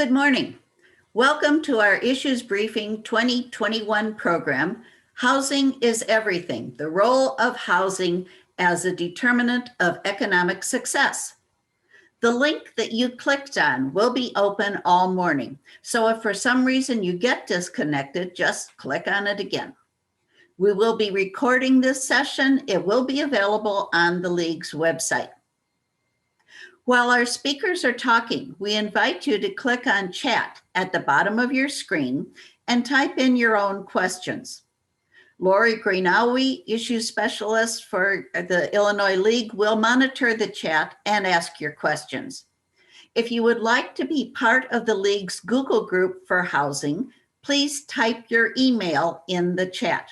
Good morning. Welcome to our Issues Briefing 2021 program, Housing is Everything, the Role of Housing as a Determinant of Economic Success. The link that you clicked on will be open all morning, so if for some reason you get disconnected, just click on it again. We will be recording this session. It will be available on the League's website. While our speakers are talking, we invite you to click on chat at the bottom of your screen and type in your own questions. Lori Greenawi, issue specialist for the Illinois League, will monitor the chat and ask your questions. If you would like to be part of the League's Google group for housing, please type your email in the chat.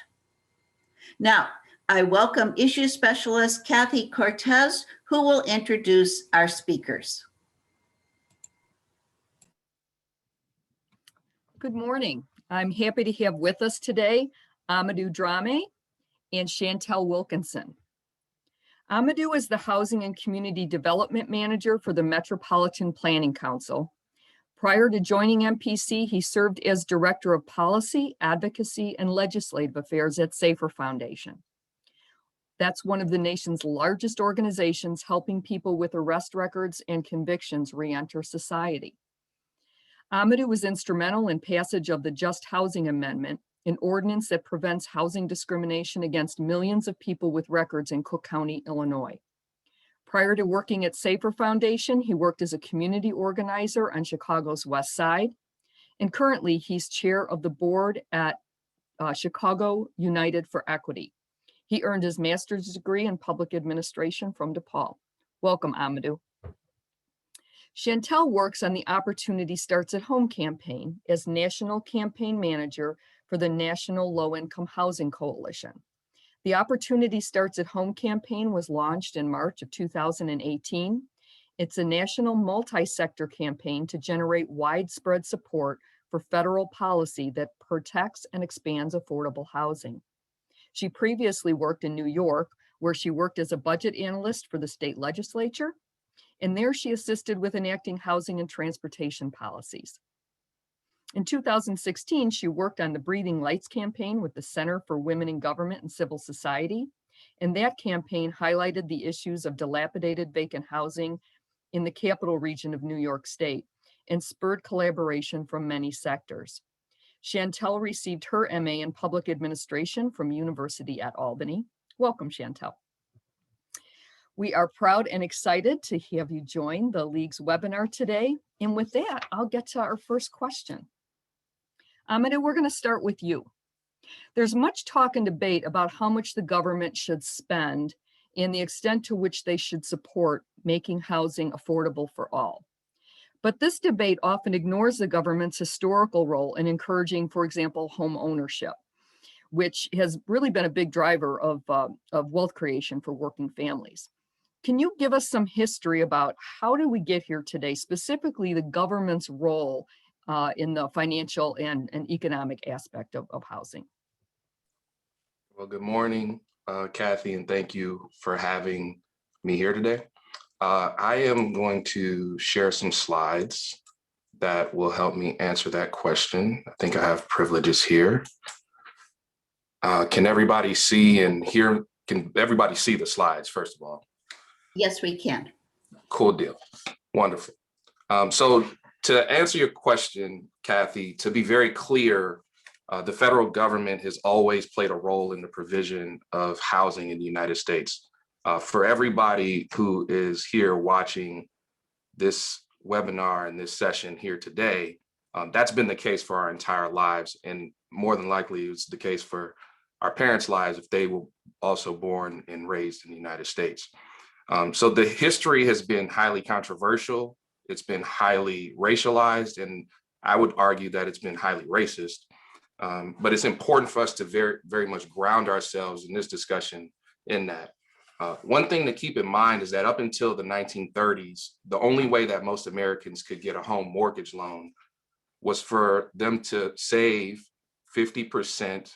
Now, I welcome issue specialist Kathy Cortez, who will introduce our speakers. Good morning. I'm happy to have with us today Amadou Dramé and Chantel Wilkinson. Amadou is the Housing and Community Development Manager for the Metropolitan Planning Council. Prior to joining MPC, he served as Director of Policy, Advocacy, and Legislative Affairs at Safer Foundation. That's one of the nation's largest organizations helping people with arrest records and convictions re-enter society. Amadou was instrumental in passage of the Just Housing Amendment, an ordinance that prevents housing discrimination against millions of people with records in Cook County, Illinois. Prior to working at Safer Foundation, he worked as a community organizer on Chicago's West Side, and currently he's chair of the board at Chicago United for Equity. He earned his master's degree in public administration from DePaul. Welcome, Amadou. Chantel works on the Opportunity Starts at Home campaign as National Campaign Manager for the National Low-Income Housing Coalition. The Opportunity Starts at Home campaign was launched in March of 2018. It's a national multi-sector campaign to generate widespread support for federal policy that protects and expands affordable housing. She previously worked in New York, where she worked as a budget analyst for the state legislature, and there she assisted with enacting housing and transportation policies. In 2016, she worked on the Breathing Lights campaign with the Center for Women in Government and Civil Society, and that campaign highlighted the issues of dilapidated vacant housing in the capital region of New York State and spurred collaboration from many sectors. Chantel received her MA in Public Administration from University at Albany. Welcome, Chantel. We are proud and excited to have you join the League's webinar today. And with that, I'll get to our first question. Amadou, we're going to start with you. There's much talk and debate about how much the government should spend and the extent to which they should support making housing affordable for all. But this debate often ignores the government's historical role in encouraging, for example, home ownership, which has really been a big driver of wealth creation for working families. Can you give us some history about how did we get here today, specifically the government's role in the financial and economic aspect of housing? Well, good morning, Kathy, and thank you for having me here today. I am going to share some slides that will help me answer that question. I think I have privileges here. Can everybody see and hear? Can everybody see the slides, first of all? Yes, we can. Cool deal. Wonderful. So to answer your question, Kathy, to be very clear, the federal government has always played a role in the provision of housing in the United States. For everybody who is here watching this webinar and this session here today, that's been the case for our entire lives, and more than likely it's the case for our parents' lives if they were also born and raised in the United States. So the history has been highly controversial, it's been highly racialized, and I would argue that it's been highly racist. But it's important for us to very much ground ourselves in this discussion in that. One thing to keep in mind is that up until the 1930s, the only way that most Americans could get a home mortgage loan was for them to save 50%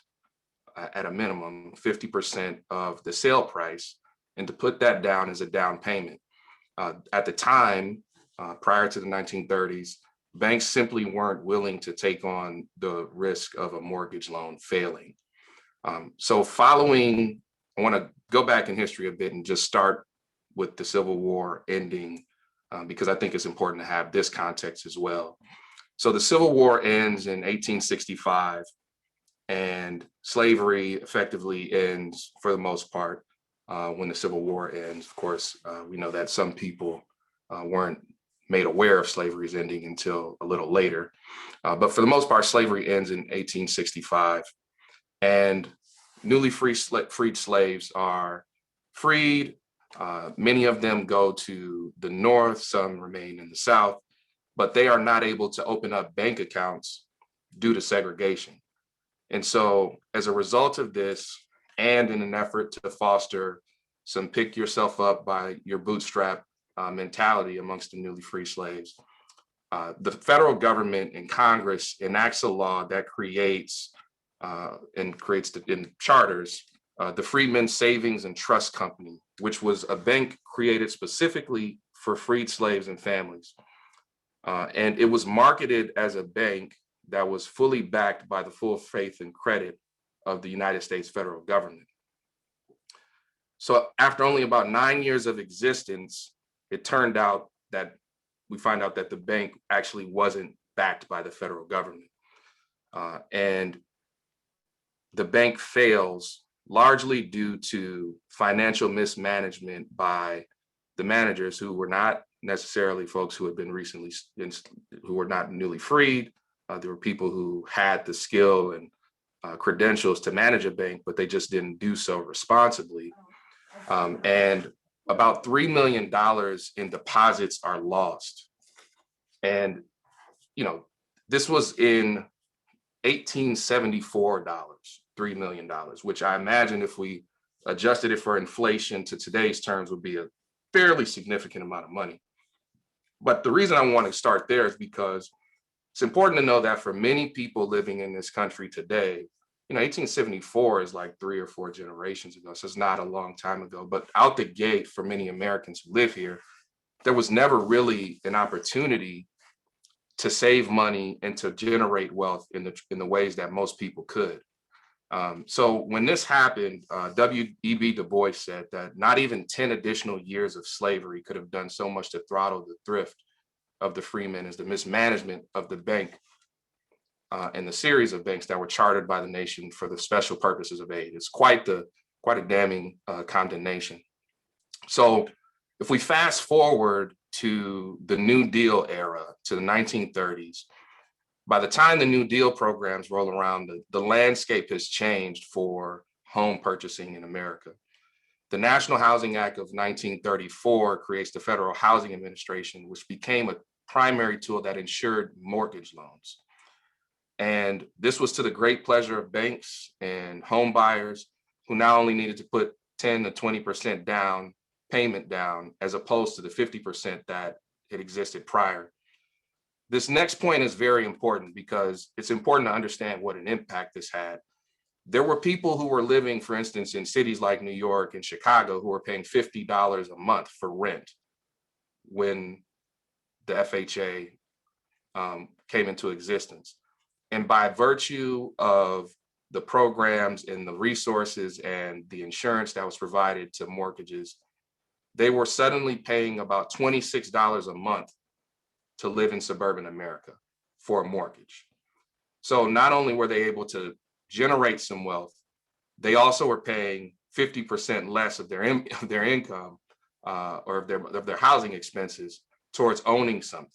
at a minimum, 50% of the sale price, and to put that down as a down payment. At the time, prior to the 1930s, banks simply weren't willing to take on the risk of a mortgage loan failing. So following, I want to go back in history a bit and just start with the Civil War ending, because I think it's important to have this context as well. So the Civil War ends in 1865, and slavery effectively ends for the most part when the Civil War ends. Of course, we know that some people weren't made aware of slavery's ending until a little later. But for the most part, slavery ends in 1865. And newly freed slaves are freed. Many of them go to the North, some remain in the South, but they are not able to open up bank accounts due to segregation. And so as a result of this, and in an effort to foster some pick yourself up by your bootstrap mentality amongst the newly free slaves, the federal government and Congress enacts a law that creates in charters the Freedmen's Savings and Trust Company, which was a bank created specifically for freed slaves and families. And it was marketed as a bank that was fully backed by the full faith and credit of the United States federal government. So after only about 9 years of existence, it turned out that we find out that the bank actually wasn't backed by the federal government. And the bank fails largely due to financial mismanagement by the managers, who were not necessarily folks who had been recently, who were not newly freed. There were people who had the skill and credentials to manage a bank, but they just didn't do so responsibly. And about $3 million in deposits are lost. And, this was in 1874 dollars, $3 million, which I imagine if we adjusted it for inflation to today's terms would be a fairly significant amount of money. But the reason I want to start there is because it's important to know that for many people living in this country today, 1874 is like 3 or 4 generations ago, so it's not a long time ago. But out the gate, for many Americans who live here, there was never really an opportunity to save money and to generate wealth in the ways that most people could. So when this happened, W.E.B. Du Bois said that not even 10 additional years of slavery could have done so much to throttle the thrift of the freemen as the mismanagement of the bank and the series of banks that were chartered by the nation for the special purposes of aid. It's quite a damning condemnation. So if we fast forward to the New Deal era, to the 1930s, by the time the New Deal programs roll around, the landscape has changed for home purchasing in America. The National Housing Act of 1934 creates the Federal Housing Administration, which became a primary tool that insured mortgage loans. And this was to the great pleasure of banks and home buyers, who now only needed to put 10 to 20% payment down, as opposed to the 50% that had existed prior. This next point is very important because it's important to understand what an impact this had. There were people who were living, for instance, in cities like New York and Chicago, who were paying $50 a month for rent when the FHA came into existence. And by virtue of the programs and the resources and the insurance that was provided to mortgages, they were suddenly paying about $26 a month to live in suburban America for a mortgage. So not only were they able to generate some wealth, they also were paying 50% less of their income or of their housing expenses towards owning something.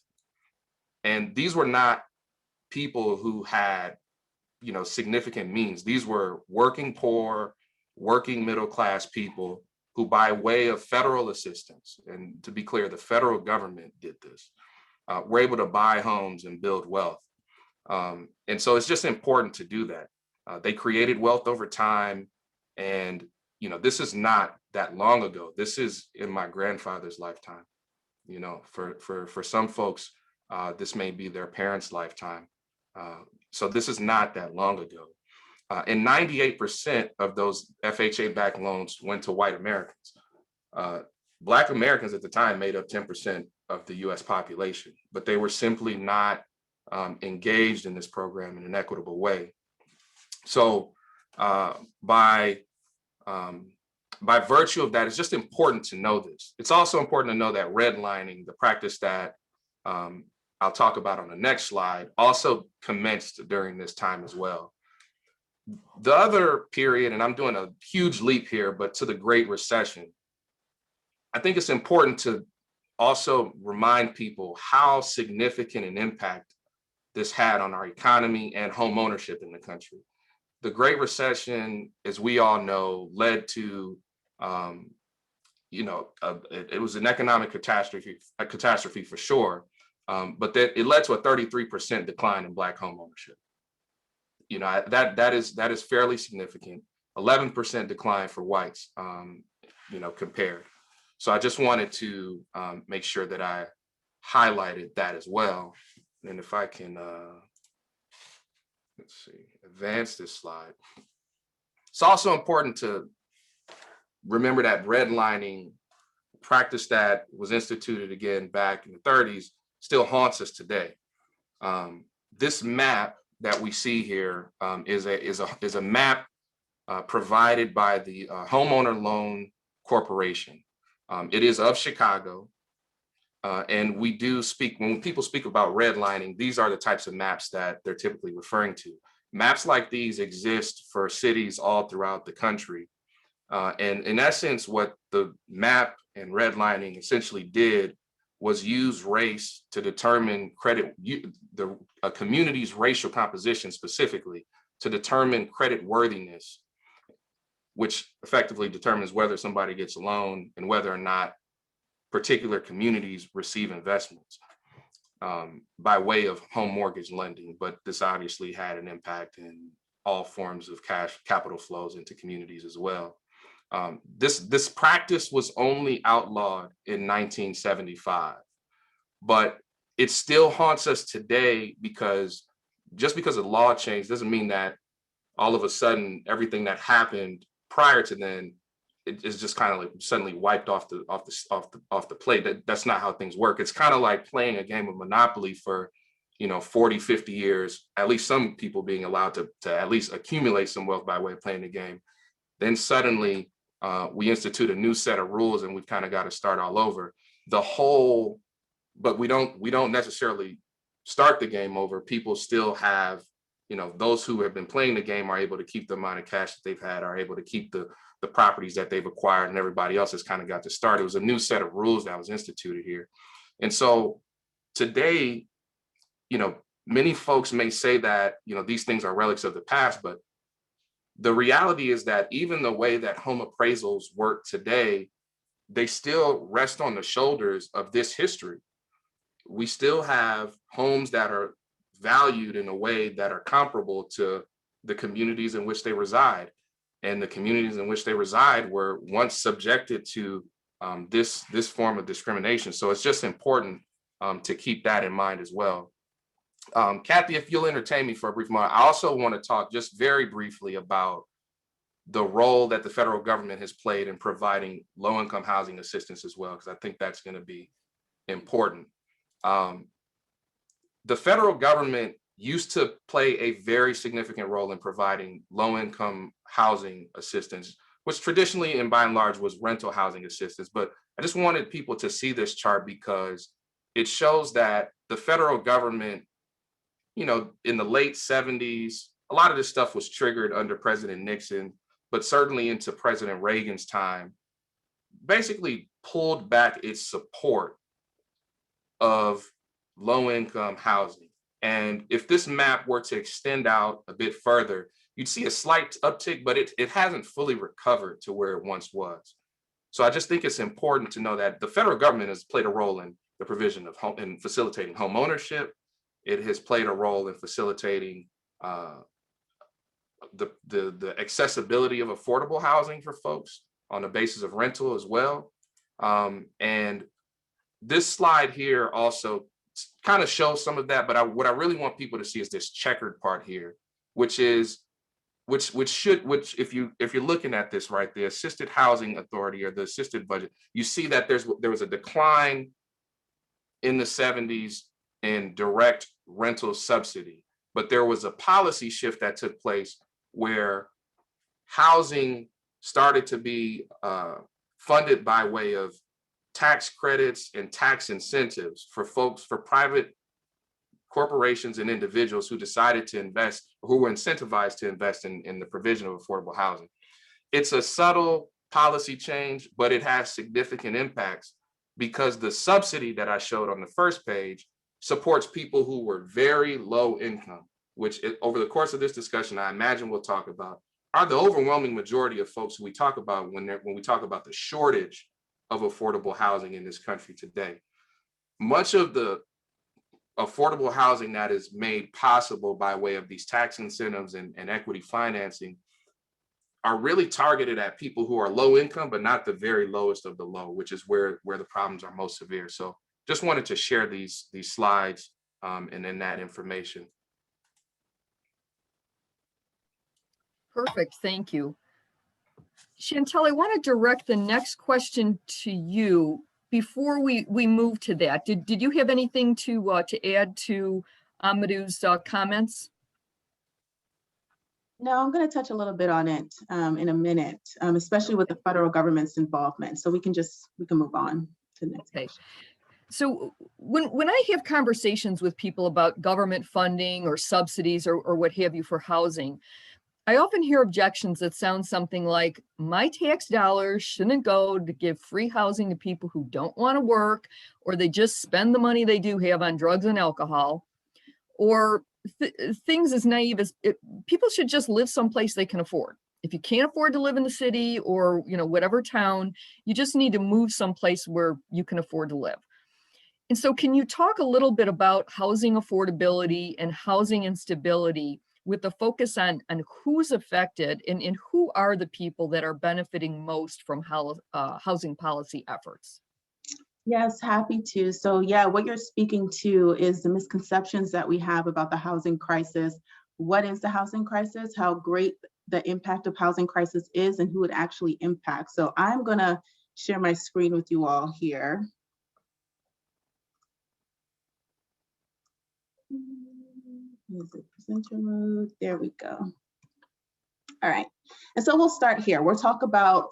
And these were not people who had, significant means. These were working poor, working middle class people who, by way of federal assistance, and to be clear, the federal government did this, were able to buy homes and build wealth. And so it's just important to do that. They created wealth over time. And, this is not that long ago. This is in my grandfather's lifetime. For some folks, this may be their parents' lifetime. So this is not that long ago. And 98% of those FHA-backed loans went to white Americans. Black Americans at the time made up 10% of the US population, but they were simply not engaged in this program in an equitable way. So by virtue of that, it's just important to know this. It's also important to know that redlining, the practice that I'll talk about on the next slide, also commenced during this time as well. The other period, and I'm doing a huge leap here, but to the Great Recession, I think it's important to also remind people how significant an impact this had on our economy and home ownership in the country. The Great Recession, as we all know, led to, it was an economic catastrophe for sure, but that it led to a 33% decline in Black home ownership. You know, that is fairly significant. 11% decline for whites, compared. So I just wanted to make sure that I highlighted that as well. And if I can, let's see, advance this slide. It's also important to remember that redlining practice that was instituted again back in the 30s still haunts us today. This map that we see here is a map provided by the Homeowner Loan Corporation. It is of Chicago. And we do speak, when people speak about redlining, these are the types of maps that they're typically referring to. Maps like these exist for cities all throughout the country. And in essence, what the map and redlining essentially did was use race to determine a community's racial composition specifically to determine credit worthiness, which effectively determines whether somebody gets a loan and whether or not particular communities receive investments by way of home mortgage lending. But this obviously had an impact in all forms of capital flows into communities as well. This practice was only outlawed in 1975, but it still haunts us today because just because a law changed doesn't mean that all of a sudden everything that happened prior to then it is just kind of like suddenly wiped off the plate. That's not how things work. It's kind of like playing a game of Monopoly for 40, 50 years, at least some people being allowed to at least accumulate some wealth by way of playing the game. Then suddenly we institute a new set of rules and we've kind of got to start all over. But we don't necessarily start the game over. People still have, those who have been playing the game are able to keep the amount of cash that they've had, are able to keep the properties that they've acquired, and everybody else has kind of got to start. It was a new set of rules that was instituted here. And so today, many folks may say that, these things are relics of the past, but the reality is that even the way that home appraisals work today, they still rest on the shoulders of this history. We still have homes that are valued in a way that are comparable to the communities in which they reside. And the communities in which they reside were once subjected to this form of discrimination. So it's just important to keep that in mind as well. Kathy, if you'll entertain me for a brief moment, I also want to talk just very briefly about the role that the federal government has played in providing low-income housing assistance as well, because I think that's going to be important. The federal government used to play a very significant role in providing low-income housing assistance, which traditionally and by and large was rental housing assistance. But I just wanted people to see this chart because it shows that the federal government, in the late 70s, a lot of this stuff was triggered under President Nixon, but certainly into President Reagan's time, basically pulled back its support of low-income housing. And if this map were to extend out a bit further, you'd see a slight uptick, but it hasn't fully recovered to where it once was. So I just think it's important to know that the federal government has played a role in the provision of home and facilitating home ownership. It has played a role in facilitating the accessibility of affordable housing for folks on the basis of rental as well. And this slide here also kind of shows some of that, but what I really want people to see is this checkered part here, which if you're looking at this right, the assisted housing authority or the assisted budget, you see that there was a decline in the 70s in direct rental subsidy. But there was a policy shift that took place where housing started to be funded by way of tax credits and tax incentives for folks, for private corporations and individuals who decided to invest, who were incentivized to invest in the provision of affordable housing. It's a subtle policy change, but it has significant impacts because the subsidy that I showed on the first page supports people who were very low income, which over the course of this discussion, I imagine we'll talk about, are the overwhelming majority of folks who we talk about when we talk about the shortage of affordable housing in this country today. Much of the affordable housing that is made possible by way of these tax incentives and equity financing are really targeted at people who are low income, but not the very lowest of the low, which is where the problems are most severe. So just wanted to share these slides and then that information. Perfect, thank you. Chantel, I want to direct the next question to you. Before we move to that, did you have anything to add to Amadou's comments? No, I'm going to touch a little bit on it in a minute, especially with the federal government's involvement. So we can move on to the next. Okay. So when I have conversations with people about government funding or subsidies or what have you for housing, I often hear objections that sound something like, my tax dollars shouldn't go to give free housing to people who don't want to work, or they just spend the money they do have on drugs and alcohol, or things as naive as people should just live someplace they can afford. If you can't afford to live in the city or whatever town, you just need to move someplace where you can afford to live. And so can you talk a little bit about housing affordability and housing instability with the focus on who's affected and who are the people that are benefiting most from housing policy efforts? Yes, happy to. So yeah, what you're speaking to is the misconceptions that we have about the housing crisis. What is the housing crisis? How great the impact of housing crisis is and who it actually impacts. So I'm gonna share my screen with you all here. Is it presenter mode? There we go. All right, and so we'll start here. We'll talk about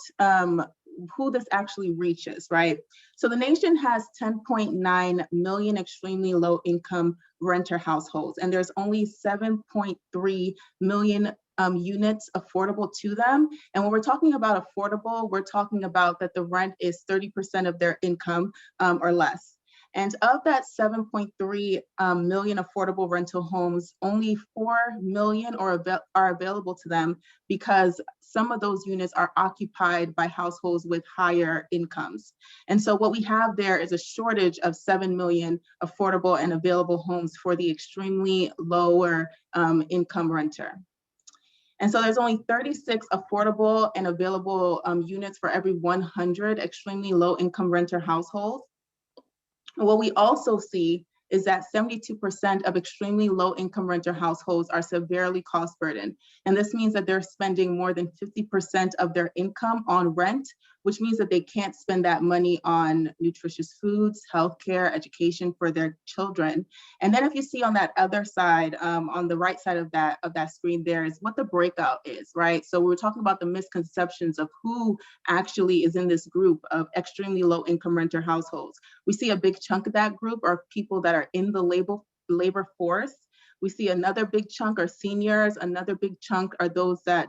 who this actually reaches, right? So the nation has 10.9 million extremely low income renter households, and there's only 7.3 million units affordable to them. And when we're talking about affordable, we're talking about that the rent is 30% of their income or less. And of that 7.3 million affordable rental homes, only 4 million are available to them because some of those units are occupied by households with higher incomes. And so what we have there is a shortage of 7 million affordable and available homes for the extremely lower income renter. And so there's only 36 affordable and available units for every 100 extremely low income renter households. What we also see is that 72% of extremely low income renter households are severely cost burdened. And this means that they're spending more than 50% of their income on rent, which means that they can't spend that money on nutritious foods, healthcare, education for their children. And then if you see on that other side, on the right side of that screen, there is what the breakout is, right? So we're talking about the misconceptions of who actually is in this group of extremely low income renter households. We see a big chunk of that group are people that are in the labor force. We see another big chunk are seniors. Another big chunk are those that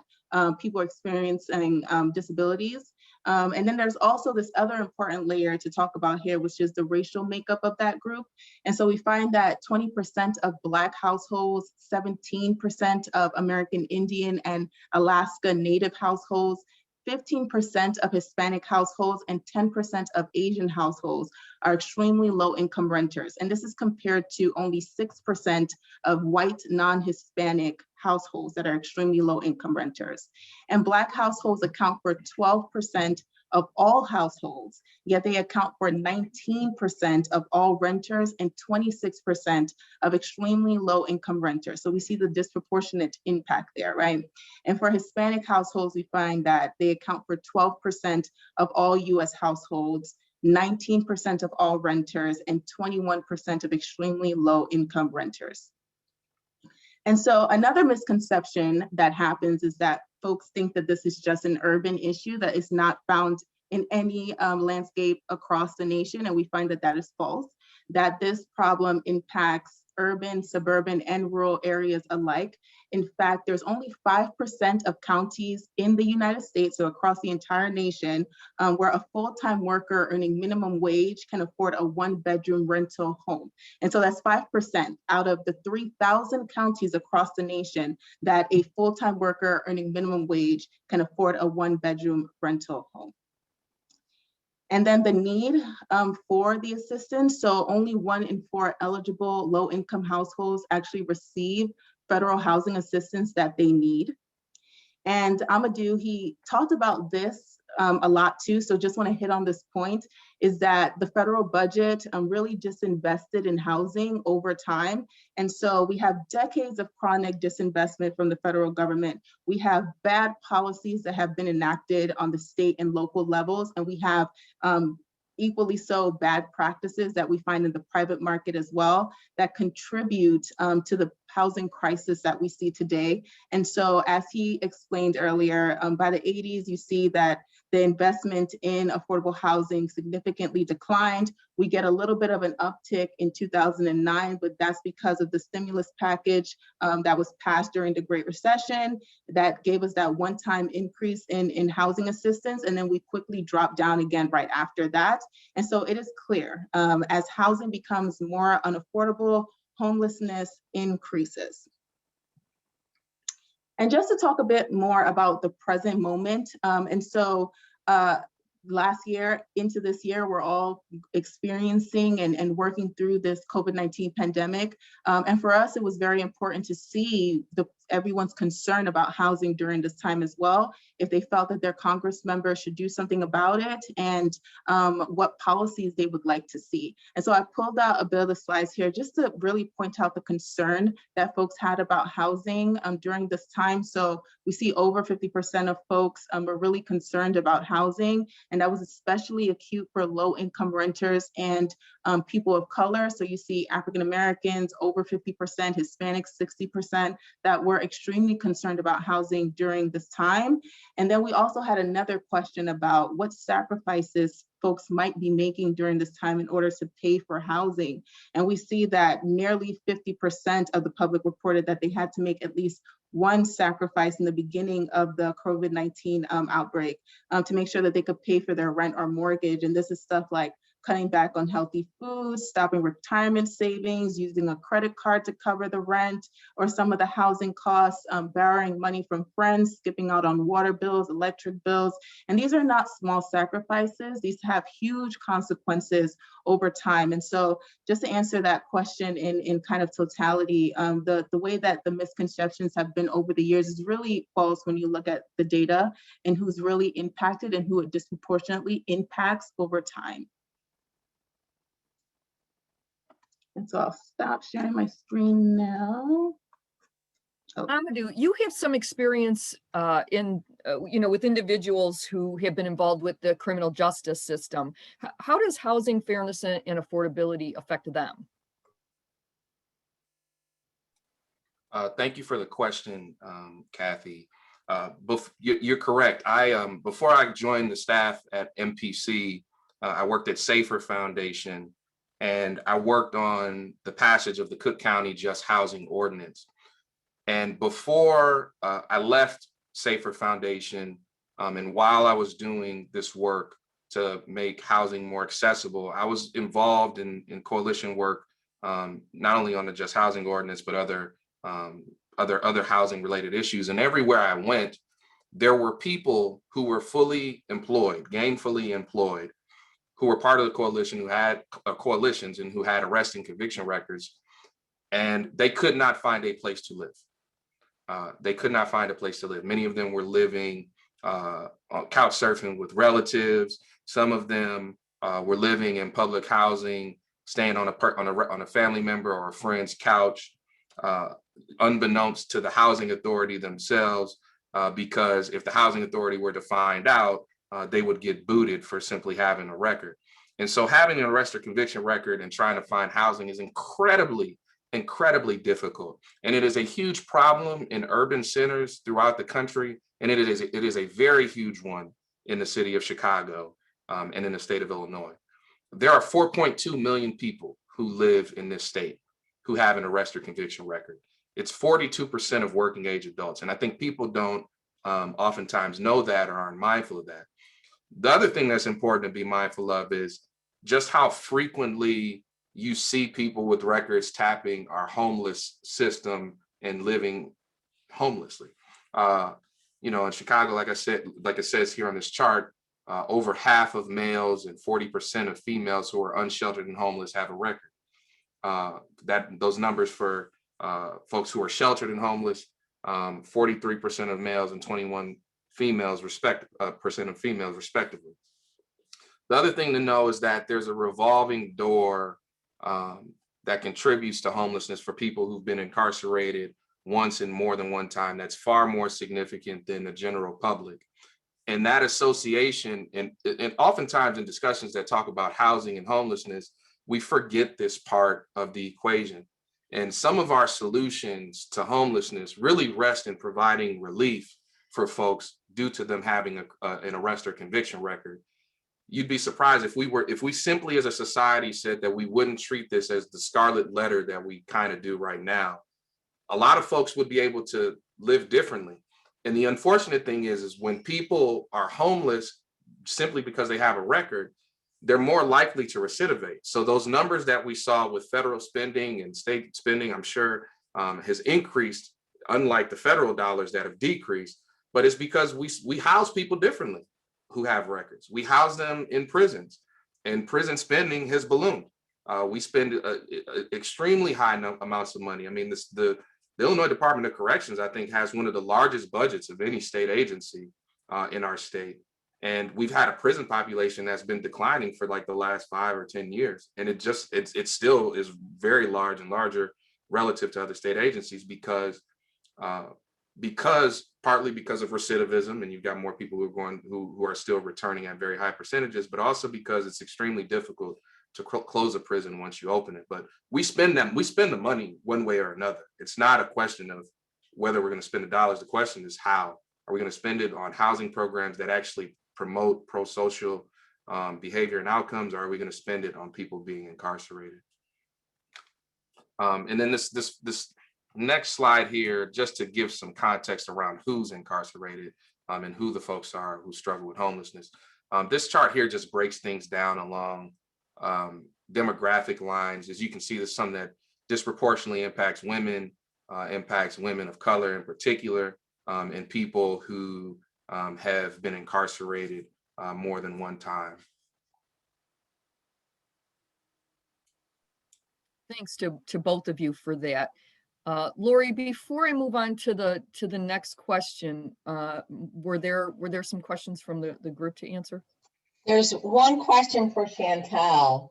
people experiencing disabilities. And then there's also this other important layer to talk about here, which is the racial makeup of that group. And so we find that 20% of Black households, 17% of American Indian and Alaska Native households, 15% of Hispanic households, and 10% of Asian households are extremely low income renters. And this is compared to only 6% of white non-Hispanic households that are extremely low income renters. And Black households account for 12% of all households, yet they account for 19% of all renters and 26% of extremely low income renters. So we see the disproportionate impact there, right? And for Hispanic households, we find that they account for 12% of all US households, 19% of all renters, and 21% of extremely low income renters. And so another misconception that happens is that folks think that this is just an urban issue that is not found in any landscape across the nation. And we find that that is false, that this problem impacts urban, suburban, and rural areas alike. In fact, there's only 5% of counties in the United States, so across the entire nation, where a full-time worker earning minimum wage can afford a one-bedroom rental home. And so that's 5% out of the 3,000 counties across the nation that a full-time worker earning minimum wage can afford a one-bedroom rental home. And then the need for the assistance. So only 1 in 4 eligible low-income households actually receive federal housing assistance that they need. And Amadou, he talked about this a lot too. So just want to hit on this point, is that the federal budget really disinvested in housing over time. And so we have decades of chronic disinvestment from the federal government. We have bad policies that have been enacted on the state and local levels. And we have equally so bad practices that we find in the private market as well that contribute to the housing crisis that we see today. And so as he explained earlier, by the 80s, you see that the investment in affordable housing significantly declined. We get a little bit of an uptick in 2009, but that's because of the stimulus package that was passed during the Great Recession that gave us that one-time increase in housing assistance. And then we quickly dropped down again right after that. And so it is clear, as housing becomes more unaffordable, homelessness increases. And just to talk a bit more about the present moment, last year into this year, we're all experiencing and working through this COVID-19 pandemic. And for us, it was very important to see everyone's concern about housing during this time as well, if they felt that their Congress members should do something about it, and what policies they would like to see. And so I pulled out a bit of the slides here just to really point out the concern that folks had about housing during this time. So we see over 50% of folks were really concerned about housing, and that was especially acute for low-income renters and people of color. So you see African Americans over 50%, Hispanics 60%, that were extremely concerned about housing during this time. And then we also had another question about what sacrifices folks might be making during this time in order to pay for housing. And we see that nearly 50% of the public reported that they had to make at least one sacrifice in the beginning of the COVID-19 outbreak to make sure that they could pay for their rent or mortgage. And this is stuff like cutting back on healthy foods, stopping retirement savings, using a credit card to cover the rent or some of the housing costs, borrowing money from friends, skipping out on water bills, electric bills. And these are not small sacrifices. These have huge consequences over time. And so just to answer that question in kind of totality, the way that the misconceptions have been over the years is really false when you look at the data and who's really impacted and who it disproportionately impacts over time. And so I'll stop sharing my screen now. Oh. Amadou, you have some experience with individuals who have been involved with the criminal justice system. How does housing fairness and affordability affect them? Thank you for the question, Kathy. You're correct. Before I joined the staff at MPC, I worked at Safer Foundation, and I worked on the passage of the Cook County Just Housing Ordinance. And before I left Safer Foundation, and while I was doing this work to make housing more accessible, I was involved in coalition work, not only on the Just Housing Ordinance, but other housing related issues. And everywhere I went, there were people who were fully employed, gainfully employed, who were part of the coalition, who had coalitions and who had arrest and conviction records, and they could not find a place to live. They could not find a place to live. Many of them were living on couch surfing with relatives. Some of them were living in public housing, staying on a family member or a friend's couch, unbeknownst to the housing authority themselves, because if the housing authority were to find out, they would get booted for simply having a record. And so having an arrest or conviction record and trying to find housing is incredibly difficult. And it is a huge problem in urban centers throughout the country. And it is a very huge one in the city of Chicago and in the state of Illinois. There are 4.2 million people who live in this state who have an arrest or conviction record. It's 42% of working age adults. And I think people don't oftentimes know that or aren't mindful of that. The other thing that's important to be mindful of is just how frequently you see people with records tapping our homeless system and living homelessly. You know, in Chicago, like I said, like it says here on this chart, over half of males and 40% of females who are unsheltered and homeless have a record. Those numbers for folks who are sheltered and homeless, 43% of males and 21% of females respectively. The other thing to know is that there's a revolving door that contributes to homelessness for people who've been incarcerated once and more than one time. That's far more significant than the general public. And that association, and oftentimes in discussions that talk about housing and homelessness, we forget this part of the equation. And some of our solutions to homelessness really rest in providing relief for folks due to them having an arrest or conviction record. You'd be surprised if we simply as a society said that we wouldn't treat this as the scarlet letter that we kind of do right now. A lot of folks would be able to live differently. And the unfortunate thing is when people are homeless simply because they have a record, they're more likely to recidivate. So those numbers that we saw with federal spending and state spending, I'm sure has increased, unlike the federal dollars that have decreased, but it's because we house people differently who have records. We house them in prisons, and prison spending has ballooned. We spend extremely high amounts of money. I mean, the Illinois Department of Corrections, I think, has one of the largest budgets of any state agency in our state. And we've had a prison population that's been declining for like the last 5 or 10 years. And it still is very large and larger relative to other state agencies because partly because of recidivism, and you've got more people who are still returning at very high percentages, but also because it's extremely difficult to close a prison once you open it. But we spend the money one way or another. It's not a question of whether we're going to spend the dollars. The question is how. Are we going to spend it on housing programs that actually promote pro-social behavior and outcomes, or are we going to spend it on people being incarcerated? And then this next slide here, just to give some context around who's incarcerated and who the folks are who struggle with homelessness. This chart here just breaks things down along demographic lines. As you can see, there's some that disproportionately impacts women of color in particular, and people who have been incarcerated more than one time. Thanks to both of you for that. Lori, before I move on to the next question, were there some questions from the group to answer? There's one question for Chantel.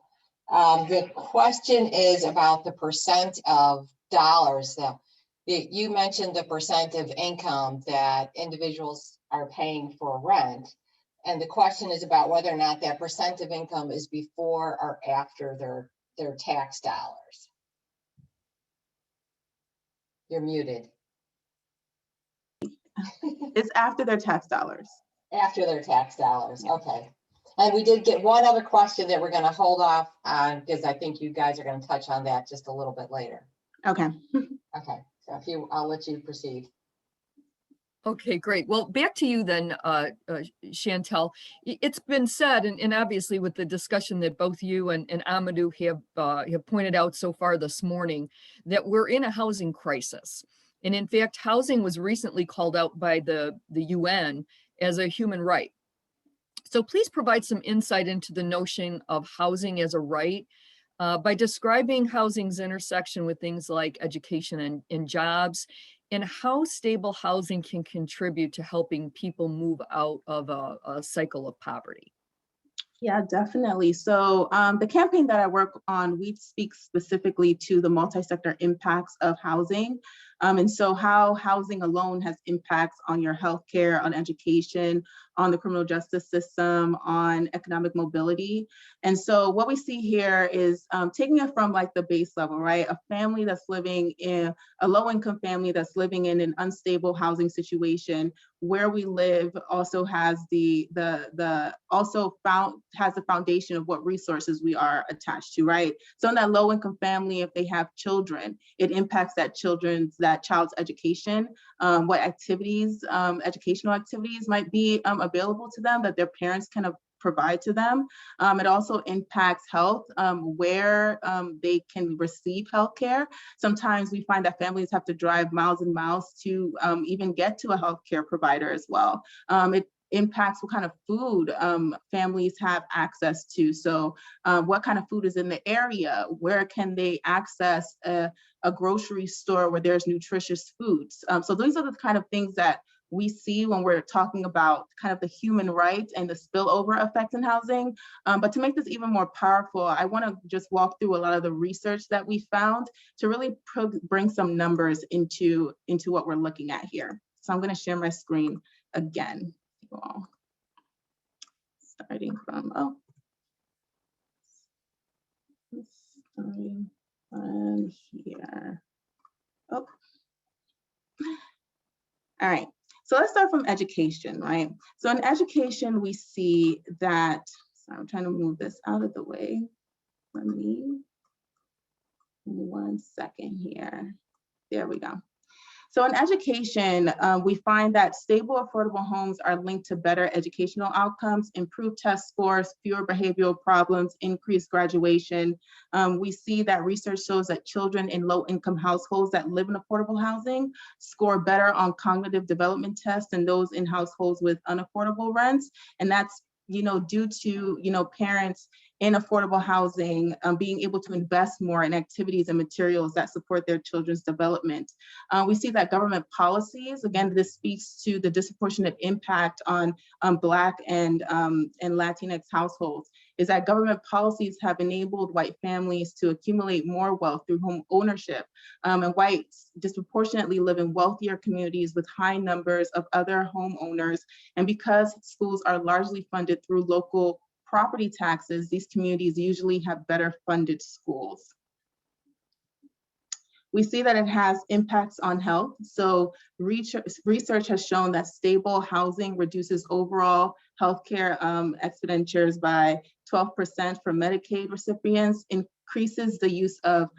The question is about the percent of dollars that you mentioned, the percent of income that individuals are paying for rent. And the question is about whether or not that percent of income is before or after their tax dollars. You're muted. It's after their tax dollars. After their tax dollars, okay. And we did get one other question that we're going to hold off on because I think you guys are going to touch on that just a little bit later. Okay. Okay, so I'll let you proceed. Okay, great. Well, back to you then, Chantel. It's been said, and obviously with the discussion that both you and Amadou have pointed out so far this morning, that we're in a housing crisis. And in fact, housing was recently called out by the UN as a human right. So please provide some insight into the notion of housing as a right by describing housing's intersection with things like education and jobs, and how stable housing can contribute to helping people move out of a cycle of poverty. Yeah, definitely. So the campaign that I work on, we speak specifically to the multi-sector impacts of housing. And so how housing alone has impacts on your healthcare, on education, on the criminal justice system, on economic mobility. And so what we see here is taking it from like the base level, right? A family that's living in a low-income family that's living in an unstable housing situation. Where we live also has the foundation of what resources we are attached to, right? So in that low-income family, if they have children, it impacts that child's education, what activities, educational activities might be available to them that their parents can provide to them. It also impacts health, where they can receive healthcare. Sometimes we find that families have to drive miles and miles to even get to a healthcare provider as well. It impacts what kind of food families have access to. So what kind of food is in the area? Where can they access a grocery store where there's nutritious foods? So these are the kind of things that we see when we're talking about kind of the human rights and the spillover effects in housing. But to make this even more powerful, I want to just walk through a lot of the research that we found to really bring some numbers into what we're looking at here. So I'm going to share my screen again. Starting from, starting from here. Oh, all right. So let's start from education, right? So in education, we see that, sorry, I'm trying to move this out of the way. Let me, 1 second here. There we go. So in education, we find that stable, affordable homes are linked to better educational outcomes, improved test scores, fewer behavioral problems, increased graduation. We see that research shows that children in low-income households that live in affordable housing score better on cognitive development tests than those in households with unaffordable rents. And that's due to parents in affordable housing being able to invest more in activities and materials that support their children's development. We see that government policies, again, this speaks to the disproportionate impact on Black and Latinx households, is that government policies have enabled white families to accumulate more wealth through home ownership. And whites disproportionately live in wealthier communities with high numbers of other homeowners. And because schools are largely funded through local property taxes, these communities usually have better funded schools. We see that it has impacts on health. So research has shown that stable housing reduces overall healthcare expenditures by 12% for Medicaid recipients, increases the use of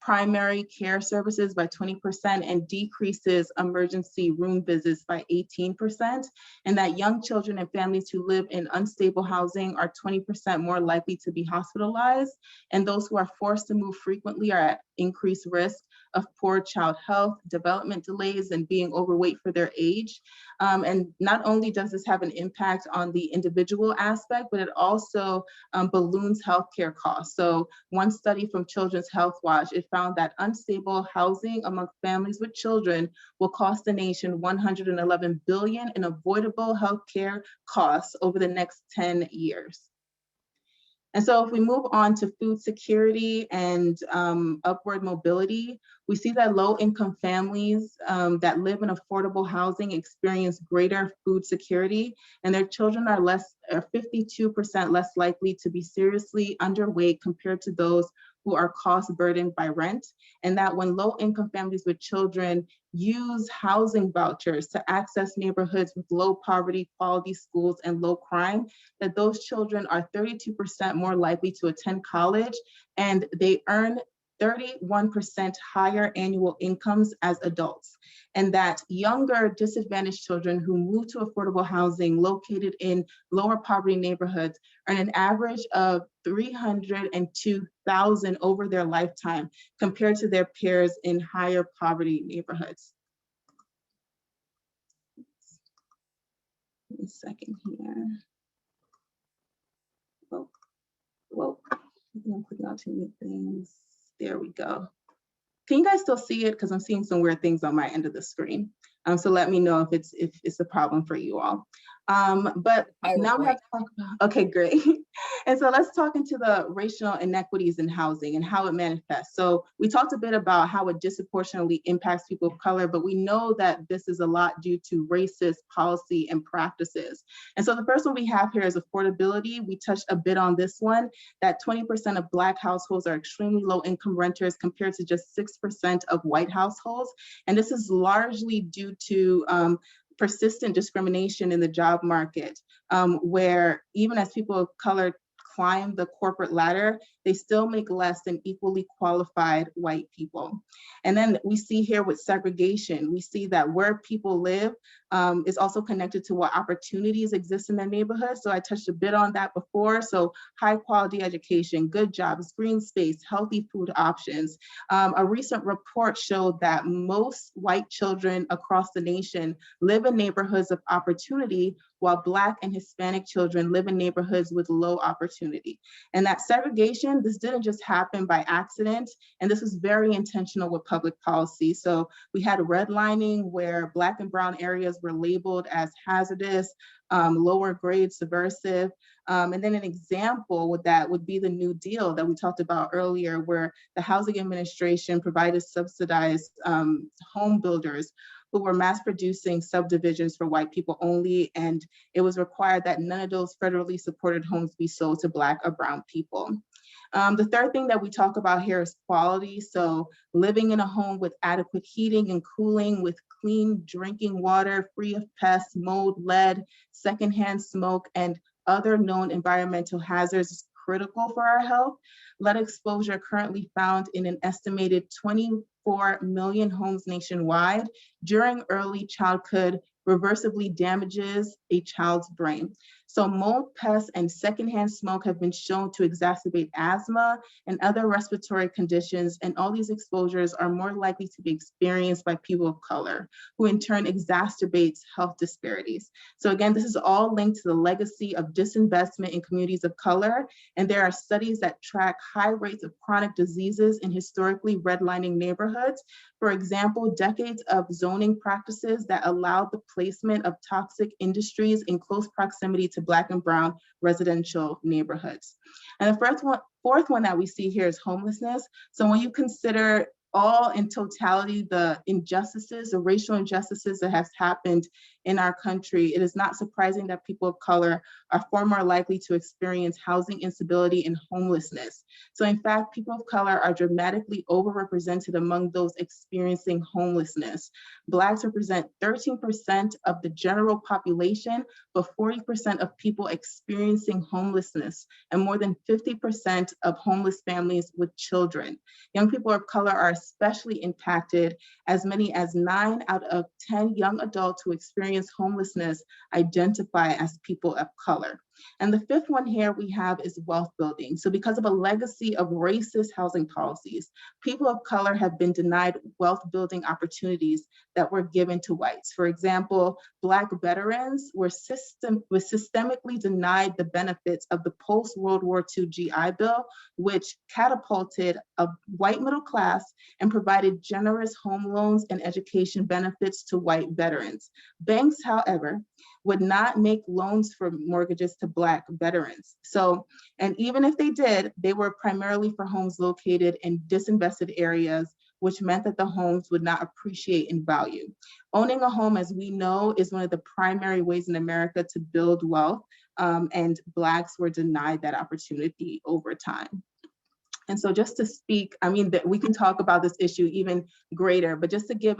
primary care services by 20%, and decreases emergency room visits by 18%. And that young children and families who live in unstable housing are 20% more likely to be hospitalized. And those who are forced to move frequently are at increased risk of poor child health, development delays, and being overweight for their age. And not only does this have an impact on the individual aspect, but it also balloons healthcare costs. So one study from Children's Health Watch, it found that unstable housing among families with children will cost the nation $111 billion in avoidable healthcare costs over the next 10 years. And so if we move on to food security and upward mobility, we see that low-income families that live in affordable housing experience greater food security, and their children are 52% less likely to be seriously underweight compared to those who are cost burdened by rent. And that when low-income families with children use housing vouchers to access neighborhoods with low poverty, quality schools, and low crime, that those children are 32% more likely to attend college, and they earn 31% higher annual incomes as adults. And that younger disadvantaged children who move to affordable housing located in lower poverty neighborhoods earn an average of $302,000 over their lifetime compared to their peers in higher poverty neighborhoods. Give me a second here. Whoa, I'm clicking on too many things. There we go. Can you guys still see it? Because I'm seeing some weird things on my end of the screen. So let me know if it's a problem for you all. But now we have PowerPoint. to talk about, okay, great. And so let's talk into the racial inequities in housing and how it manifests. So we talked a bit about how it disproportionately impacts people of color, but we know that this is a lot due to racist policy and practices. And so the first one we have here is affordability. We touched a bit on this one, that 20% of Black households are extremely low income renters compared to just 6% of white households. And this is largely due to persistent discrimination in the job market, where even as people of color climb the corporate ladder, they still make less than equally qualified white people. And then we see here with segregation, we see that where people live is also connected to what opportunities exist in their neighborhood. So I touched a bit on that before. So high quality education, good jobs, green space, healthy food options. A recent report showed that most white children across the nation live in neighborhoods of opportunity, while Black and Hispanic children live in neighborhoods with low opportunity. And that segregation, this didn't just happen by accident, and this was very intentional with public policy. So we had redlining where Black and brown areas were labeled as hazardous, lower grade, subversive. And then an example with that would be the New Deal that we talked about earlier, where the Housing Administration provided subsidized home builders who were mass producing subdivisions for white people only. And it was required that none of those federally supported homes be sold to Black or brown people. The third thing that we talk about here is quality. So living in a home with adequate heating and cooling, with clean drinking water, free of pests, mold, lead, secondhand smoke, and other known environmental hazards is critical for our health. Lead exposure currently found in an estimated 24 million homes nationwide during early childhood reversibly damages a child's brain. So mold, pests, and secondhand smoke have been shown to exacerbate asthma and other respiratory conditions, and all these exposures are more likely to be experienced by people of color, who in turn exacerbates health disparities. So again, this is all linked to the legacy of disinvestment in communities of color, and there are studies that track high rates of chronic diseases in historically redlining neighborhoods. For example, decades of zoning practices that allowed the placement of toxic industries in close proximity to Black and brown residential neighborhoods. And the fourth one that we see here is homelessness. So when you consider all in totality, the injustices, the racial injustices that have happened in our country, it is not surprising that people of color are far more likely to experience housing instability and homelessness. So in fact, people of color are dramatically overrepresented among those experiencing homelessness. Blacks represent 13% of the general population, but 40% of people experiencing homelessness, and more than 50% of homeless families with children. Young people of color are especially impacted, as many as 9 out of 10 young adults who experience homelessness identify as people of color. And the fifth one here we have is wealth building. So because of a legacy of racist housing policies, people of color have been denied wealth building opportunities that were given to whites. For example, Black veterans were systemically denied the benefits of the post-World War II GI Bill, which catapulted a white middle class and provided generous home loans and education benefits to white veterans. Banks, however, would not make loans for mortgages to Black veterans. So, and even if they did, they were primarily for homes located in disinvested areas, which meant that the homes would not appreciate in value. Owning a home, as we know, is one of the primary ways in America to build wealth, and Blacks were denied that opportunity over time. And so just to speak, I mean, that we can talk about this issue even greater, but just to give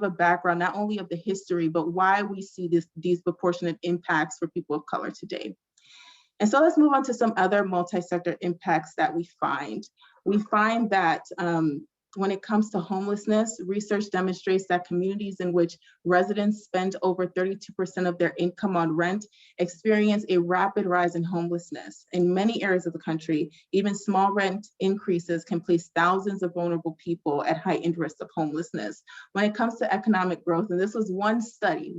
a background, not only of the history, but why we see these proportionate impacts for people of color today. And so let's move on to some other multi-sector impacts that we find. We find that when it comes to homelessness, research demonstrates that communities in which residents spend over 32% of their income on rent experience a rapid rise in homelessness. In many areas of the country, even small rent increases can place thousands of vulnerable people at heightened risk of homelessness. When it comes to economic growth, and this was one study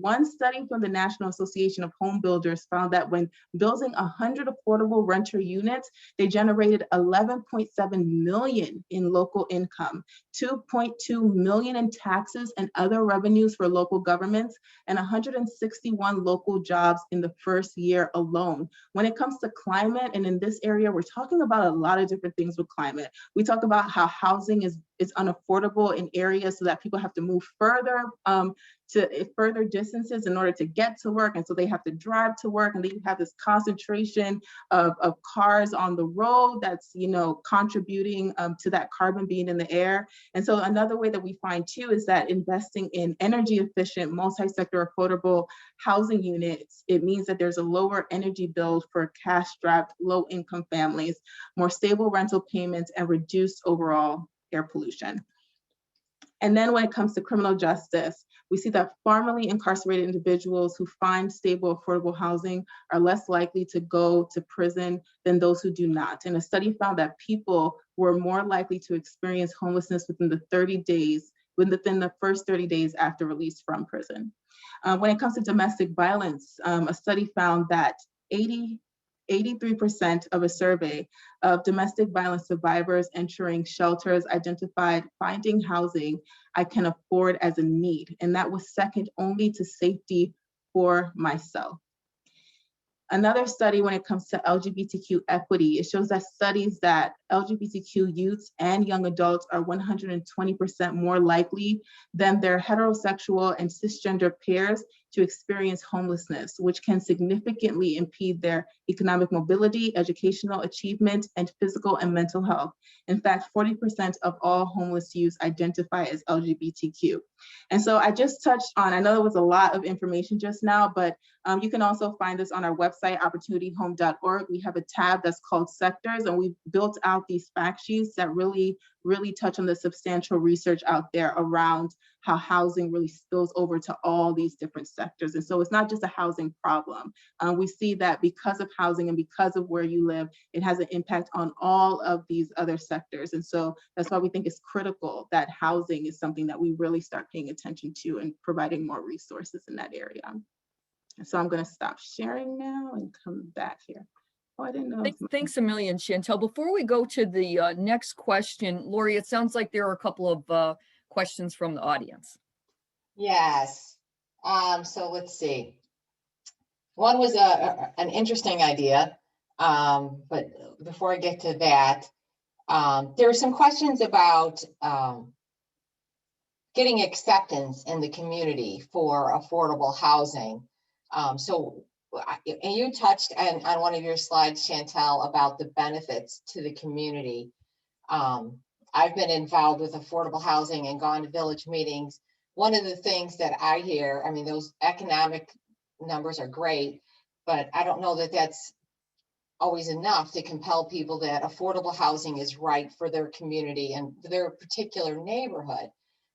from the National Association of Home Builders found that when building 100 affordable renter units, they generated $11.7 million in local income. income, 2.2 million in taxes and other revenues for local governments, and 161 local jobs in the first year alone. When it comes to climate, and in this area, we're talking about a lot of different things with climate. We talk about how housing is unaffordable in areas so that people have to move further to further distances in order to get to work. And so they have to drive to work, and they have this concentration of cars on the road that's, you know, contributing to that carbon being in the air. And so another way that we find too is that investing in energy efficient, multi-sector affordable housing units, it means that there's a lower energy bill for cash-strapped low income families, more stable rental payments, and reduced overall air pollution. And then when it comes to criminal justice, we see that formerly incarcerated individuals who find stable, affordable housing are less likely to go to prison than those who do not. And a study found that people were more likely to experience homelessness within the first 30 days after release from prison. When it comes to domestic violence, a study found that 83% of a survey of domestic violence survivors entering shelters identified finding housing I can afford as a need, and that was second only to safety for myself. Another study when it comes to LGBTQ equity, it shows that studies that LGBTQ youths and young adults are 120% more likely than their heterosexual and cisgender peers to experience homelessness, which can significantly impede their economic mobility, educational achievement, and physical and mental health. In fact, 40% of all homeless youths identify as LGBTQ. And so I just touched on, I know there was a lot of information just now, but you can also find this on our website, opportunityhome.org. We have a tab that's called sectors, and we've built out these fact sheets that really touch on the substantial research out there around how housing really spills over to all these different sectors. And so it's not just a housing problem. We see that because of housing and because of where you live, it has an impact on all of these other sectors. And so that's why we think it's critical that housing is something that we really start paying attention to and providing more resources in that area. And so I'm going to stop sharing now and come back here. Oh, I didn't know. Thanks a million, Chantel. Before we go to the next question, Lori, it sounds like there are a couple of questions from the audience. Yes. So let's see. One was an interesting idea, but before I get to that, there are some questions about getting acceptance in the community for affordable housing. And you touched on one of your slides, Chantel, about the benefits to the community. I've been involved with affordable housing and gone to village meetings. One of the things that I hear, I mean, those economic numbers are great, but I don't know that that's always enough to compel people that affordable housing is right for their community and their particular neighborhood.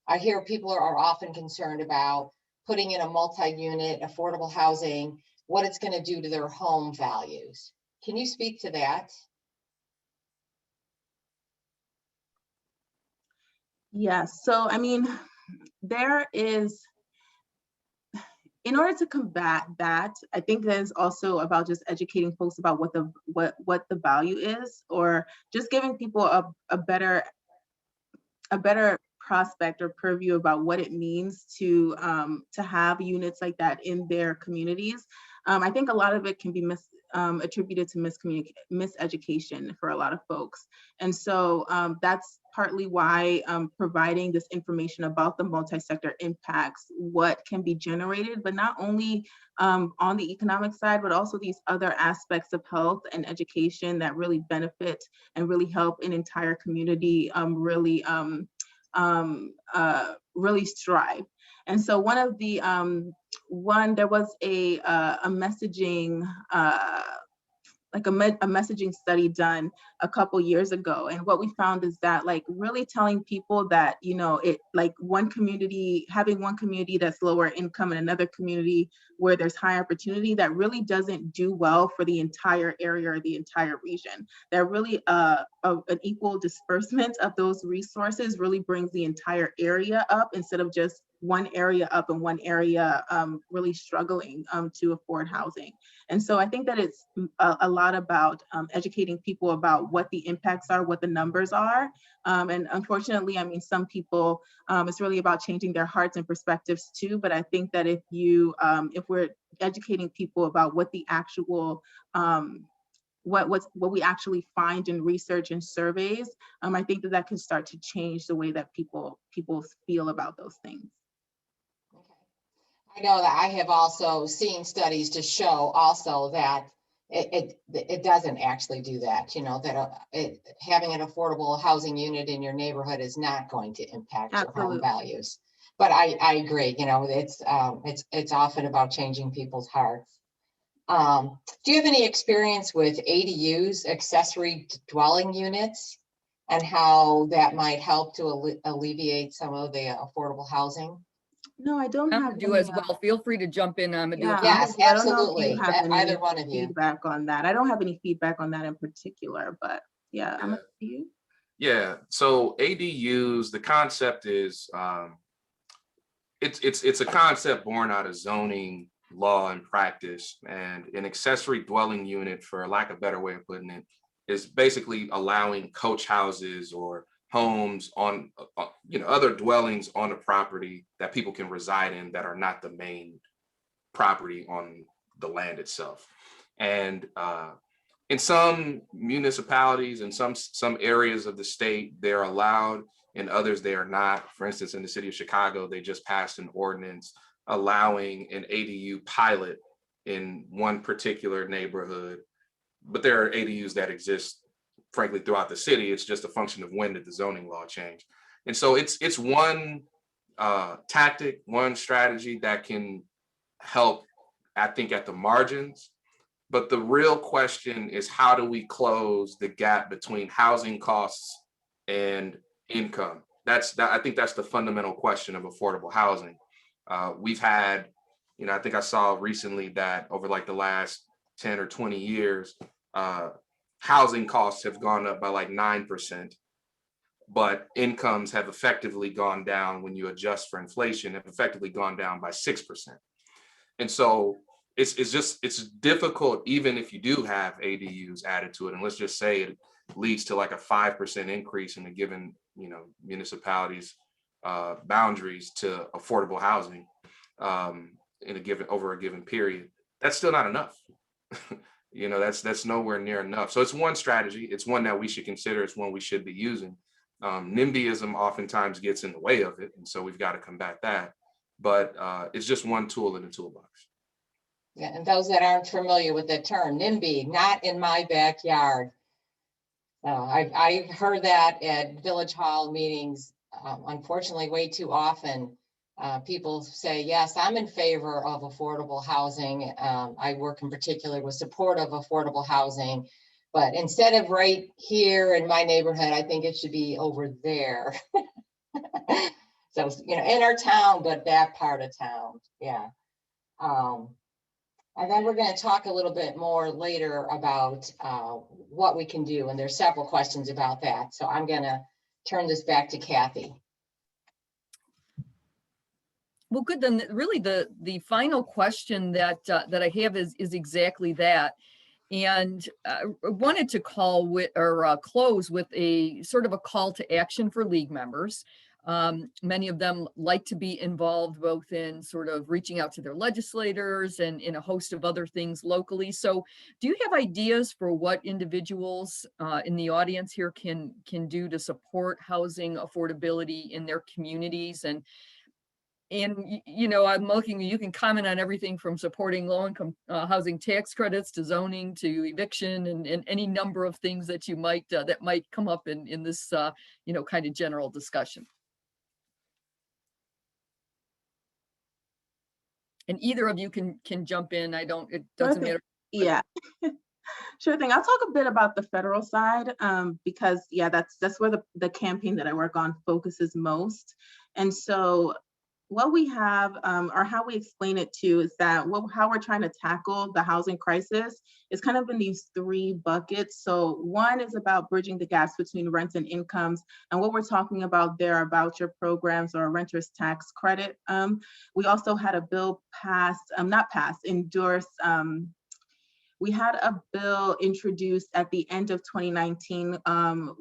I hear people are often concerned about putting in a multi-unit affordable housing, what it's going to do to their home values. Can you speak to that? Yes. So, I mean, there is, in order to combat that, I think that is also about just educating folks about what the value is, or just giving people a better prospect or purview about what it means to have units like that in their communities. I think a lot of it can be attributed to miseducation for a lot of folks. And so that's partly why providing this information about the multi-sector impacts, what can be generated, but not only on the economic side, but also these other aspects of health and education that really benefit and really help an entire community really strive. And so one of the there was a messaging a messaging study done a couple years ago, and what we found is that like really telling people that, you know, it like having one community that's lower income and another community where there's high opportunity, that really doesn't do well for the entire area or the entire region. That really an equal disbursement of those resources really brings the entire area up instead of just one area up and one area really struggling to afford housing. And so I think that it's a lot about educating people about what the impacts are, what the numbers are. And unfortunately, I mean, some people, it's really about changing their hearts and perspectives too. But I think that if we're educating people about what the actual what we actually find in research and surveys, I think that can start to change the way that people feel about those things. I know that I have also seen studies to show also that it doesn't actually do that, you know, that having an affordable housing unit in your neighborhood is not going to impact your home values. But I agree, you know, it's often about changing people's hearts. Do you have any experience with ADUs, accessory dwelling units, and how that might help to alleviate some of the affordable housing? No, I don't have Amadou as well. Feel free to jump in, Amadou. Yeah, yes, I don't know if absolutely. you have any Either one of you. feedback on that. I don't have any feedback on that in particular, but yeah, I'm up to you. Yeah, so ADUs, the concept is it's a concept born out of zoning law and practice, and an accessory dwelling unit, for lack of a better way of putting it, is basically allowing coach houses or homes on other dwellings on the property that people can reside in that are not the main property on the land itself. And in some municipalities and some areas of the state, they're allowed, in others they are not. For instance, in the city of Chicago, they just passed an ordinance allowing an ADU pilot in one particular neighborhood. But there are ADUs that exist, frankly, throughout the city. It's just a function of when did the zoning law change. And so it's one tactic, one strategy that can help, I think, at the margins. But the real question is, how do we close the gap between housing costs and income? I think that's the fundamental question of affordable housing. We've had, I think I saw recently that over like the last 10 or 20 years, housing costs have gone up by like 9%, but incomes have effectively gone down, when you adjust for inflation, have effectively gone down by 6%. And so it's difficult, even if you do have ADUs added to it, and let's just say it leads to like a 5% increase in a given, municipality's boundaries to affordable housing over a given period. That's still not enough. That's nowhere near enough. So it's one strategy. It's one that we should consider. It's one we should be using. NIMBYism oftentimes gets in the way of it, and so we've got to combat that. But it's just one tool in the toolbox. Yeah, and those that aren't familiar with the term, NIMBY, not in my backyard. I've heard that at village hall meetings, unfortunately, way too often. People say, yes, I'm in favor of affordable housing. I work in particular with support of affordable housing, but instead of right here in my neighborhood, I think it should be over there. So, in our town, but that part of town, yeah. And then we're going to talk a little bit more later about what we can do. And there's several questions about that. So I'm going to turn this back to Kathy. Well, good. Then really the final question that I have is exactly that. And I wanted to close with a sort of a call to action for league members. Many of them like to be involved both in sort of reaching out to their legislators and in a host of other things locally. So do you have ideas for what individuals in the audience here can do to support housing affordability in their communities? And I'm looking, you can comment on everything from supporting low-income housing tax credits to zoning to eviction and any number of things that you might that might come up in this kind of general discussion. And either of you can jump in. It doesn't matter. Yeah. Sure thing. I'll talk a bit about the federal side because that's where the campaign that I work on focuses most. And so what we have, or how we explain it too, is that how we're trying to tackle the housing crisis is kind of in these three buckets. So one is about bridging the gaps between rents and incomes. And what we're talking about there are voucher programs or renter's tax credit. We also had a bill passed, endorsed, we had a bill introduced at the end of 2019,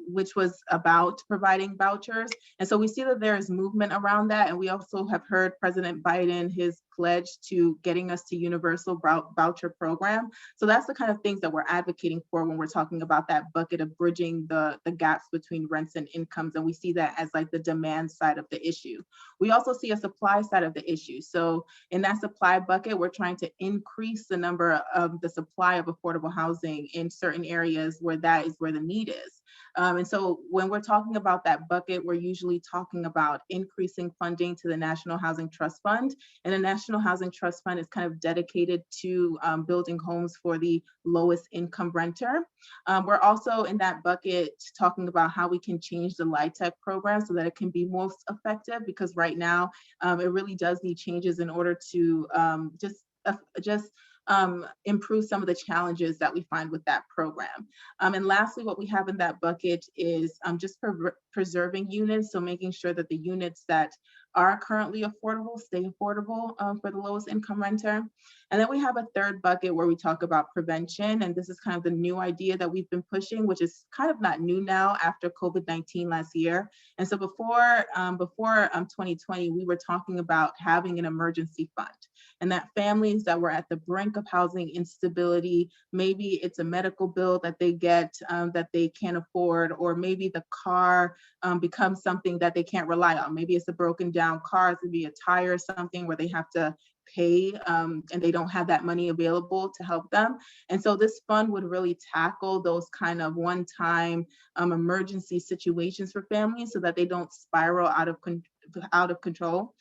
which was about providing vouchers. And so we see that there is movement around that. And we also have heard President Biden, his pledge to getting us to universal voucher program. So that's the kind of things that we're advocating for when we're talking about that bucket of bridging the gaps between rents and incomes. And we see that as like the demand side of the issue. We also see a supply side of the issue. So in that supply bucket, we're trying to increase the number of the supply of affordable housing in certain areas where that is where the need is. And so when we're talking about that bucket, we're usually talking about increasing funding to the National Housing Trust Fund. And the National Housing Trust Fund is kind of dedicated to building homes for the lowest income renter. We're also in that bucket talking about how we can change the LIHTC program so that it can be most effective, because right now it really does need changes in order to improve some of the challenges that we find with that program. And lastly, what we have in that bucket is just preserving units. So making sure that the units that are currently affordable stay affordable for the lowest income renter. And then we have a third bucket where we talk about prevention. And this is kind of the new idea that we've been pushing, which is kind of not new now after COVID-19 last year. And so before 2020, we were talking about having an emergency fund, and that families that were at the brink of housing instability, maybe it's a medical bill that they get that they can't afford, or maybe the car becomes something that they can't rely on. Maybe it's a broken down car, it could be a tire or something where they have to pay and they don't have that money available to help them. And so this fund would really tackle those kind of one-time emergency situations for families so that they don't spiral out of control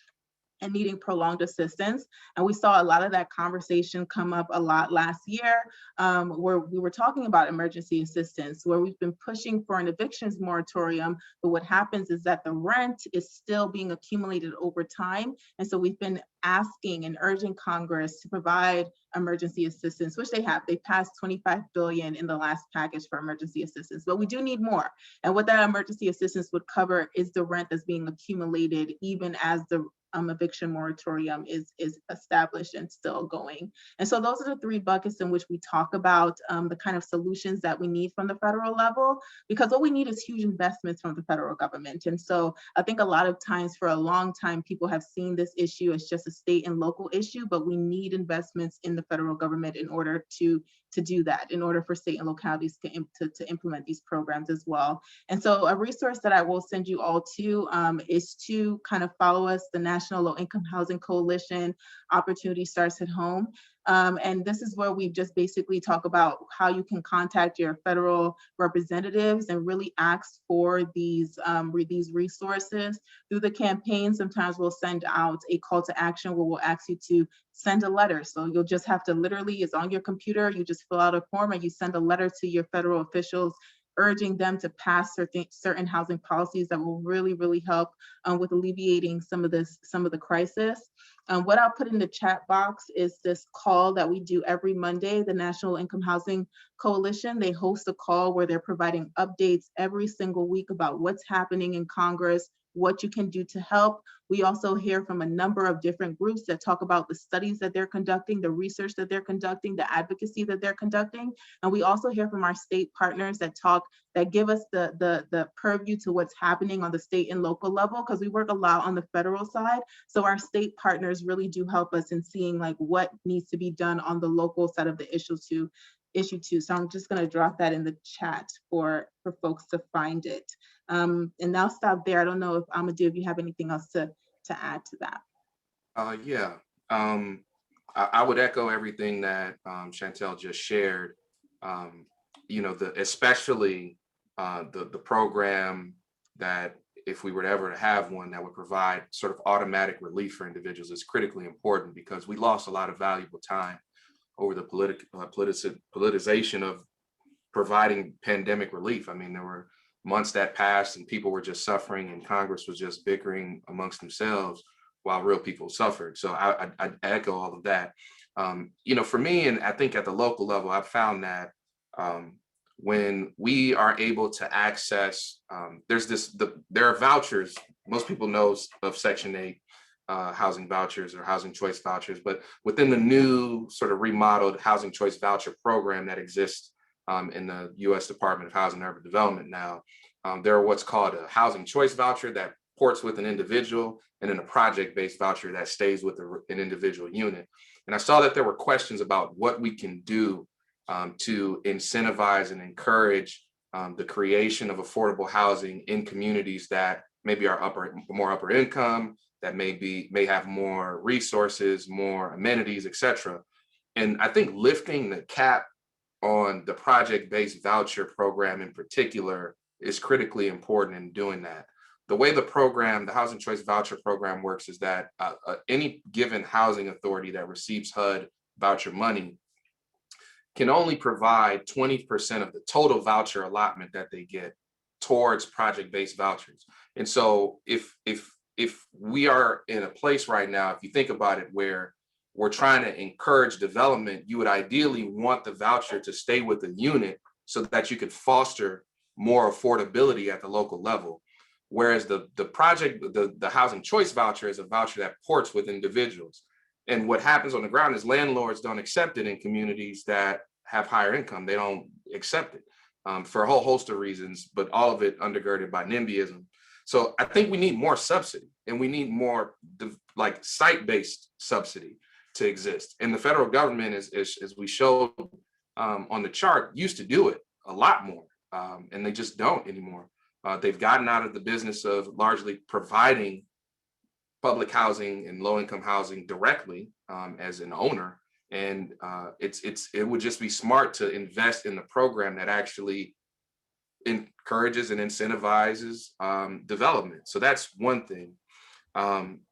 and needing prolonged assistance. And we saw a lot of that conversation come up a lot last year, where we were talking about emergency assistance, where we've been pushing for an evictions moratorium, but what happens is that the rent is still being accumulated over time. And so we've been asking and urging Congress to provide emergency assistance, which they have. They passed $25 billion in the last package for emergency assistance, but we do need more. And what that emergency assistance would cover is the rent that's being accumulated even as the eviction moratorium is established and still going. And so those are the three buckets in which we talk about the kind of solutions that we need from the federal level, because what we need is huge investments from the federal government. And so I think a lot of times for a long time, people have seen this issue as just a state and local issue, but we need investments in the federal government in order to do that, in order for state and localities to implement these programs as well. And so a resource that I will send you all to is to kind of follow us, the National Low Income Housing Coalition, Opportunity Starts at Home. And this is where we just basically talk about how you can contact your federal representatives and really ask for these resources. Through the campaign, sometimes we'll send out a call to action where we'll ask you to send a letter. So you'll just have to literally, it's on your computer, you just fill out a form and you send a letter to your federal officials urging them to pass certain housing policies that will really, really help with alleviating some of the crisis. What I'll put in the chat box is this call that we do every Monday, the National Income Housing Coalition. They host a call where they're providing updates every single week about what's happening in Congress, what you can do to help. We also hear from a number of different groups that talk about the studies that they're conducting, the research that they're conducting, the advocacy that they're conducting. And we also hear from our state partners that give us the purview to what's happening on the state and local level, because we work a lot on the federal side. So our state partners really do help us in seeing like what needs to be done on the local side of the issue too. So I'm just going to drop that in the chat for folks to find it. And I'll stop there. I don't know if Amadou, if you have anything else to add to that. Yeah, I would echo everything that Chantel just shared. Especially the program that, if we were to ever have one, that would provide sort of automatic relief for individuals is critically important, because we lost a lot of valuable time over the politicization of providing pandemic relief. I mean, there were months that passed and people were just suffering and Congress was just bickering amongst themselves while real people suffered. So I echo all of that. For me, and I think at the local level, I've found that when we are able to access, there are vouchers. Most people know of Section 8 housing vouchers or housing choice vouchers, but within the new sort of remodeled housing choice voucher program that exists in the U.S. Department of Housing and Urban Development now, there are what's called a housing choice voucher that ports with an individual, and then a project-based voucher that stays with an individual unit. And I saw that there were questions about what we can do to incentivize and encourage the creation of affordable housing in communities that maybe are more upper income, that may have more resources, more amenities, et cetera. And I think lifting the cap on the project-based voucher program in particular is critically important in doing that. The way the Housing Choice Voucher Program works is that any given housing authority that receives HUD voucher money can only provide 20% of the total voucher allotment that they get towards project-based vouchers. And so if we are in a place right now, if you think about it, where we're trying to encourage development, you would ideally want the voucher to stay with the unit so that you could foster more affordability at the local level. Whereas the housing choice voucher is a voucher that ports with individuals. And what happens on the ground is landlords don't accept it in communities that have higher income. They don't accept it for a whole host of reasons, but all of it undergirded by NIMBYism. So I think we need more subsidy, and we need more like site-based subsidy to exist. And the federal government, as we showed on the chart, used to do it a lot more, and they just don't anymore. They've gotten out of the business of largely providing public housing and low-income housing directly as an owner. And it would just be smart to invest in the program that actually encourages and incentivizes development. So that's one thing.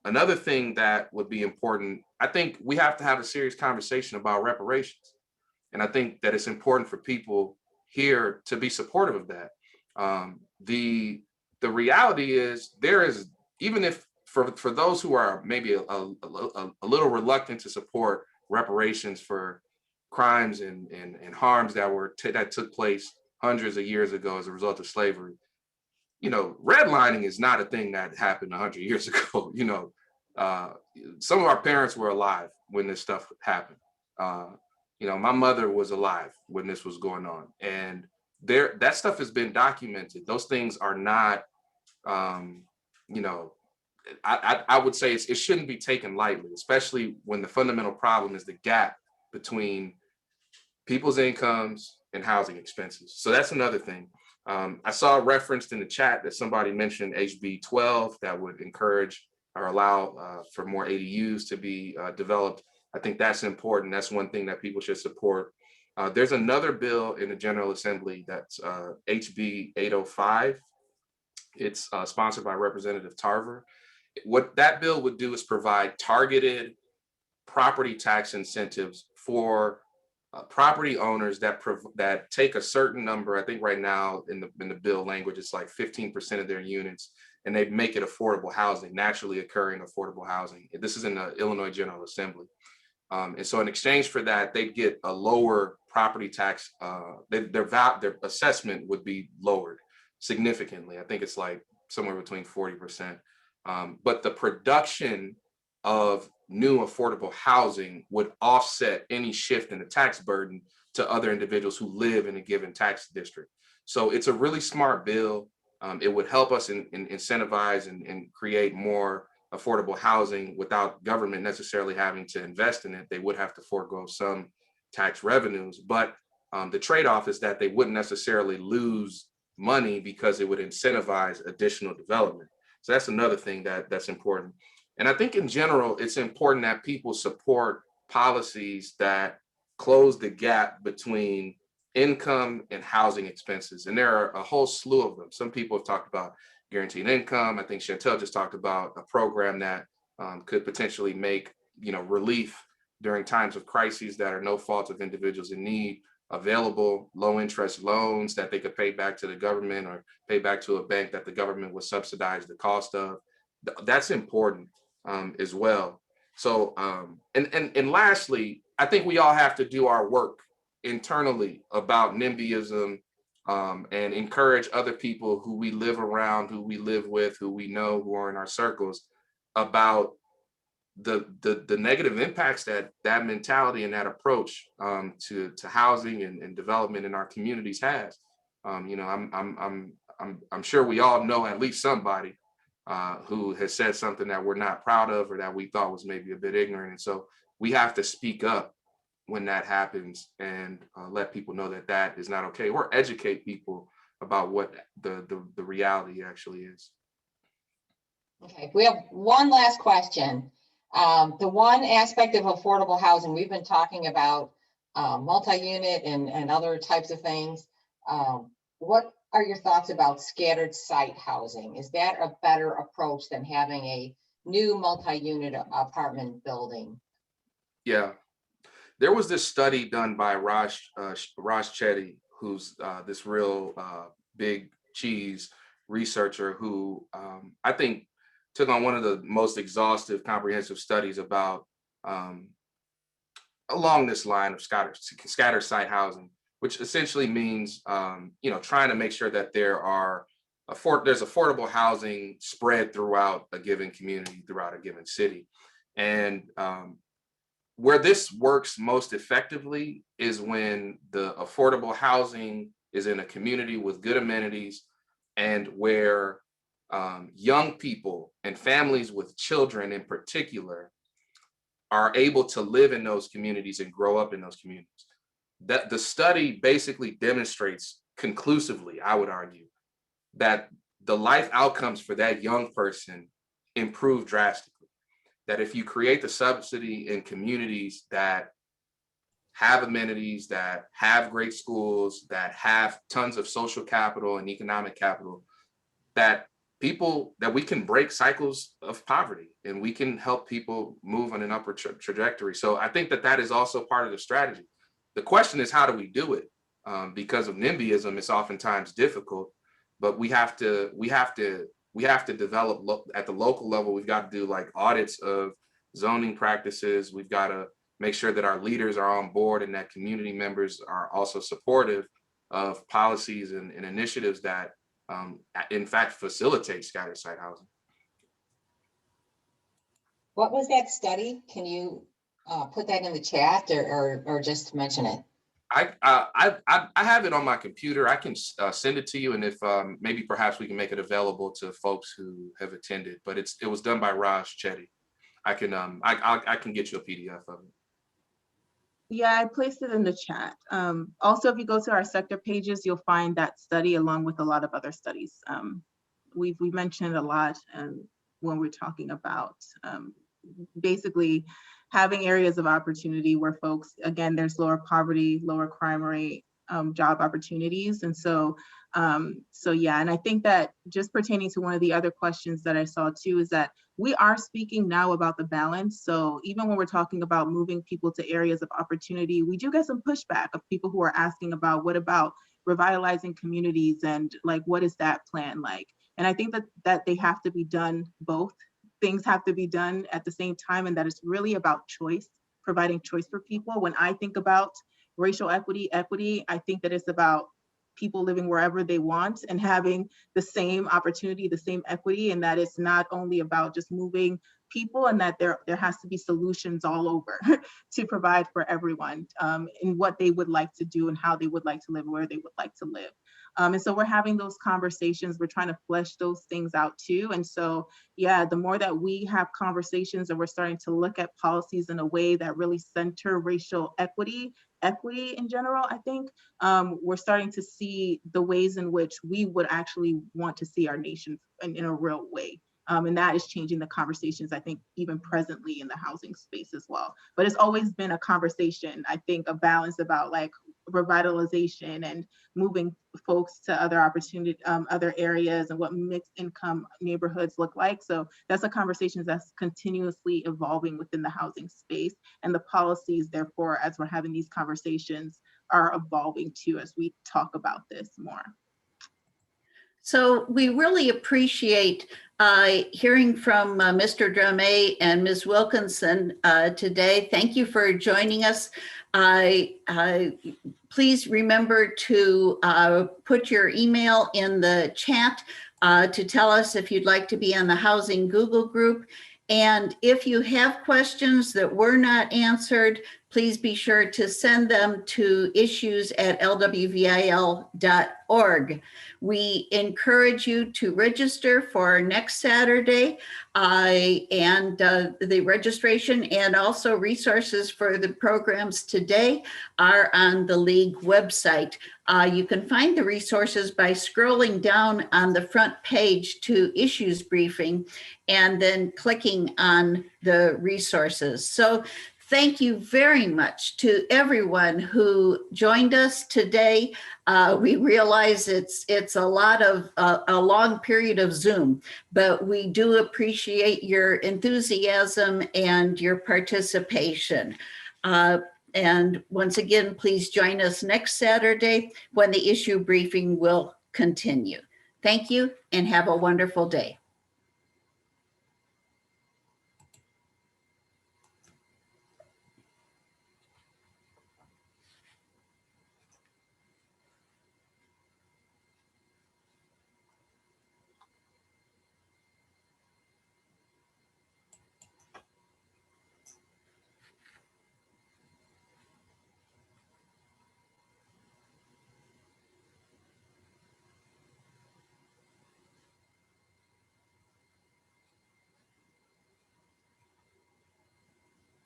Another thing that would be important, I think we have to have a serious conversation about reparations. And I think that it's important for people here to be supportive of that. The reality is even if for those who are maybe a little reluctant to support reparations for crimes and harms that took place hundreds of years ago as a result of slavery, redlining is not a thing that happened 100 years ago. Some of our parents were alive when this stuff happened. My mother was alive when this was going on, and that stuff has been documented. Those things are not, I would say it shouldn't be taken lightly, especially when the fundamental problem is the gap between people's incomes and housing expenses. So that's another thing. I saw referenced in the chat that somebody mentioned HB 12 that would encourage or allow for more ADUs to be developed. I think that's important. That's one thing that people should support. There's another bill in the General Assembly that's HB 805. It's sponsored by Representative Tarver. What that bill would do is provide targeted property tax incentives for property owners that take a certain number. I think right now in the bill language, it's like 15% of their units, and they make it affordable housing, naturally occurring affordable housing. This is in the Illinois General Assembly. And so in exchange for that, they'd get a lower property tax. Their assessment would be lowered significantly. I think it's like somewhere between 40%. But the production of new affordable housing would offset any shift in the tax burden to other individuals who live in a given tax district. So it's a really smart bill. It would help us incentivize and create more affordable housing without government necessarily having to invest in it. They would have to forego some tax revenues, but the trade-off is that they wouldn't necessarily lose money because it would incentivize additional development. So that's another thing that's important. And I think in general, it's important that people support policies that close the gap between income and housing expenses. And there are a whole slew of them. Some people have talked about guaranteed income. I think Chantel just talked about a program that could potentially make relief during times of crises that are no fault of individuals in need available, low interest loans that they could pay back to the government or pay back to a bank that the government would subsidize the cost of. That's important. as well. So, and lastly, I think we all have to do our work internally about NIMBYism, and encourage other people who we live around, who we live with, who we know, who are in our circles, about the negative impacts that that mentality and that approach to housing and development in our communities has. You know, I'm sure we all know at least somebody who has said something that we're not proud of or that we thought was maybe a bit ignorant. And so we have to speak up when that happens and let people know that that is not okay, or educate people about what the reality actually is. Okay, we have one last question. The one aspect of affordable housing, we've been talking about multi-unit and other types of things. What are your thoughts about scattered site housing? Is that a better approach than having a new multi-unit apartment building? Yeah, there was this study done by Raj Chetty, who's this real big cheese researcher who I think took on one of the most exhaustive, comprehensive studies about along this line of scatter site housing, which essentially means you know, trying to make sure that there's affordable housing spread throughout a given community, throughout a given city. And where this works most effectively is when the affordable housing is in a community with good amenities, and where young people and families with children in particular are able to live in those communities and grow up in those communities. That the study basically demonstrates conclusively, I would argue, that the life outcomes for that young person improve drastically. That if you create the subsidy in communities that have amenities, that have great schools, that have tons of social capital and economic capital, that we can break cycles of poverty and we can help people move on an upward trajectory. So I think that that is also part of the strategy. The question is, how do we do it? Because of NIMBYism, it's oftentimes difficult, but we have to develop at the local level. We've got to do like audits of zoning practices. We've got to make sure that our leaders are on board and that community members are also supportive of policies and initiatives that in fact facilitate scattered site housing. What was that study? Can you put that in the chat or just mention it? I have it on my computer. I can send it to you, and if maybe perhaps we can make it available to folks who have attended. But it was done by Raj Chetty. I can get you a PDF of it. Yeah, I placed it in the chat. Also, if you go to our sector pages, you'll find that study along with a lot of other studies. We mentioned a lot when we're talking about basically having areas of opportunity where folks, again, there's lower poverty, lower crime rate, job opportunities. And so yeah, and I think that just pertaining to one of the other questions that I saw too, is that we are speaking now about the balance. So even when we're talking about moving people to areas of opportunity, we do get some pushback of people who are asking about, what about revitalizing communities, and like, what is that plan like? And I think that they have to be done, both things have to be done at the same time, and that it's really about choice, providing choice for people. When I think about racial equity, I think that it's about people living wherever they want and having the same opportunity, the same equity, and that it's not only about just moving people, and that there has to be solutions all over to provide for everyone in what they would like to do and how they would like to live, where they would like to live. And so we're having those conversations, we're trying to flesh those things out too. And so, yeah, the more that we have conversations and we're starting to look at policies in a way that really center racial equity in general, I think we're starting to see the ways in which we would actually want to see our nation in a real way. And that is changing the conversations, I think, even presently in the housing space as well. But it's always been a conversation, I think, a balance about like revitalization and moving folks to other opportunity, other areas, and what mixed income neighborhoods look like. So that's a conversation that's continuously evolving within the housing space, and the policies, therefore, as we're having these conversations, are evolving too as we talk about this more. So we really appreciate hearing from Mr. Drame and Ms. Wilkinson today. Thank you for joining us. Please remember to put your email in the chat to tell us if you'd like to be on the Housing Google group. And if you have questions that were not answered, please be sure to send them to issues@lwvil.org. We encourage you to register for next Saturday and the registration and also resources for the programs today are on the League website. You can find the resources by scrolling down on the front page to issues briefing and then clicking on the resources. So thank you very much to everyone who joined us today. We realize it's a lot of a long period of Zoom, but we do appreciate your enthusiasm and your participation. And once again, please join us next Saturday when the issue briefing will continue. Thank you and have a wonderful day.